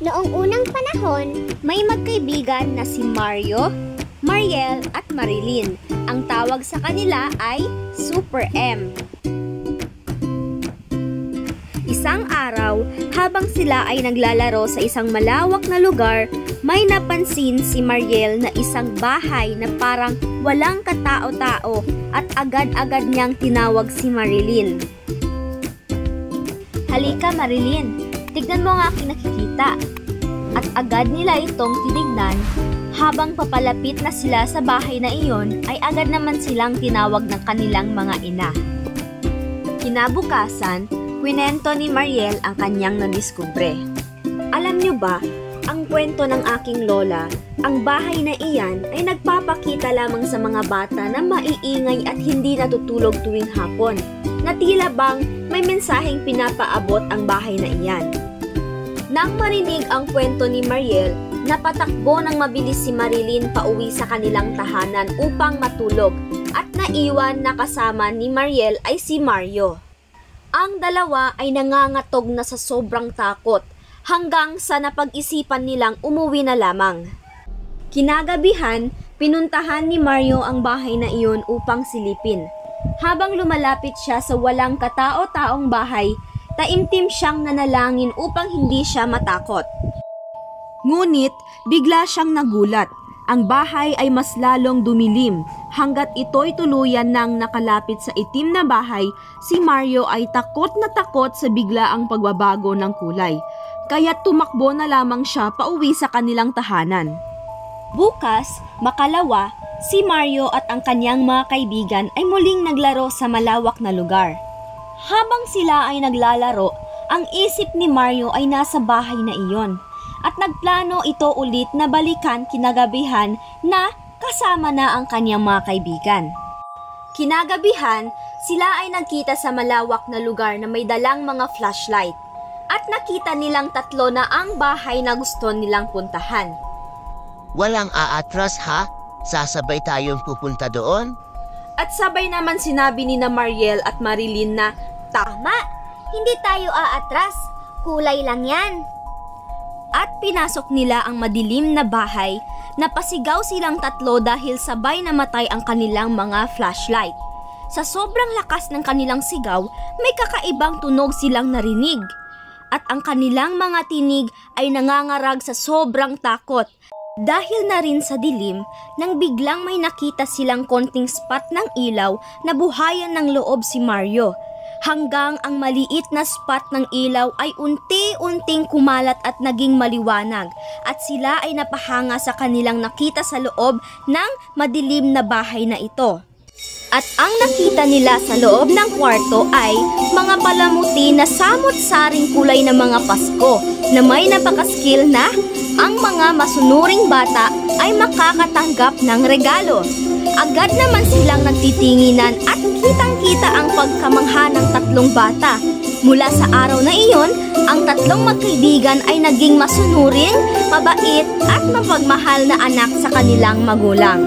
Noong unang panahon, may magkaibigan na si Mario, Mariel at Marilyn. Ang tawag sa kanila ay Super M. Isang araw, habang sila ay naglalaro sa isang malawak na lugar, may napansin si Mariel na isang bahay na parang walang katao-tao at agad-agad niyang tinawag si Marilyn. "Halika Marilyn, tignan mo ang aking nakikita." At agad nila itong tinignan. Habang papalapit na sila sa bahay na iyon, ay agad naman silang tinawag ng kanilang mga ina. Kinabukasan, kwento ni Mariel ang kanyang nadiskubre. "Alam niyo ba, ang kwento ng aking lola, ang bahay na iyan ay nagpapakita lamang sa mga bata na maiingay at hindi natutulog tuwing hapon, na tila bang may mensaheng pinapaabot ang bahay na iyan." Nang marinig ang kwento ni Mariel, napatakbo ng mabilis si Marilyn pauwi sa kanilang tahanan upang matulog at naiwan na kasama ni Mariel ay si Mario. Ang dalawa ay nangangatog na sa sobrang takot hanggang sa napag-isipan nilang umuwi na lamang. Kinagabihan, pinuntahan ni Mario ang bahay na iyon upang silipin. Habang lumalapit siya sa walang katao-taong bahay, taimtim siyang nanalangin upang hindi siya matakot. Ngunit bigla siyang nagulat. Ang bahay ay mas lalong dumilim. Hanggat ito'y tuluyan nang nakalapit sa itim na bahay, si Mario ay takot na takot sa biglaang pagbabago ng kulay. Kaya tumakbo na lamang siya pauwi sa kanilang tahanan. Bukas, makalawa, si Mario at ang kanyang mga kaibigan ay muling naglaro sa malawak na lugar. Habang sila ay naglalaro, ang isip ni Mario ay nasa bahay na iyon at nagplano ito ulit na balikan kinagabihan na kasama na ang kanyang mga kaibigan. Kinagabihan, sila ay nagkita sa malawak na lugar na may dalang mga flashlight at nakita nilang tatlo na ang bahay na gusto nilang puntahan. "Walang aatras ha? Sasabay tayong pupunta doon?" At sabay naman sinabi ni na Mariel at Marilyn na, "Tama! Hindi tayo aatras. Kulay lang yan." At pinasok nila ang madilim na bahay. Napasigaw silang tatlo dahil sabay namatay ang kanilang mga flashlight. Sa sobrang lakas ng kanilang sigaw, may kakaibang tunog silang narinig. At ang kanilang mga tinig ay nangangarag sa sobrang takot. Dahil na rin sa dilim, nang biglang may nakita silang konting spot ng ilaw na buhayan ng loob si Mario. Hanggang ang maliit na spot ng ilaw ay unti-unting kumalat at naging maliwanag at sila ay napahanga sa kanilang nakita sa loob ng madilim na bahay na ito. At ang nakita nila sa loob ng kwarto ay mga palamuti na samot-saring kulay na mga Pasko na may napakaskil na ang mga masunuring bata ay makakatanggap ng regalo. Agad naman silang nagtitinginan at kitang-kita ang pagkamangha ng tatlong bata. Mula sa araw na iyon, ang tatlong magkaibigan ay naging masunuring, mabait at mapagmahal na anak sa kanilang magulang.